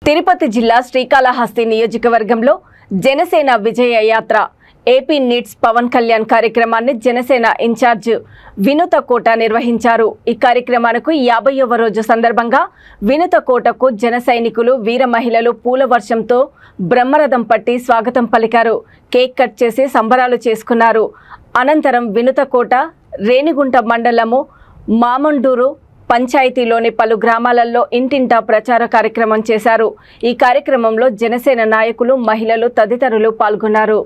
తిరుపతి జిల్లా శ్రీకాళహస్తి నియోజకవర్గంలో జనసేన విజయ యాత్ర ఏపీ నీడ్స్ పవన్ కళ్యాణ్ కార్యక్రమాన్ని జనసేన ఇన్ఛార్జ్ వినుత కోట నిర్వహించారు। ఈ కార్యక్రమానికి 50వ రోజు సందర్భంగా వినుత కోటకు జన సైనికులు వీర మహిళలు పూల వర్షంతో బ్రహ్మరథం పట్టి స్వాగతం పలికారు। కేక్ కట్ చేసి సంబరాలు చేసుకున్నారు। అనంతరం వినుత కోట రేణిగుంట మండలము మామండూరు పంచాయతీలోని పలు గ్రామాలలో ఇంటింటా ప్రచార కార్యక్రమం చేశారు। ఈ కార్యక్రమంలో జనసేన నాయకులు మహిళలు తదితరులు పాల్గొన్నారు।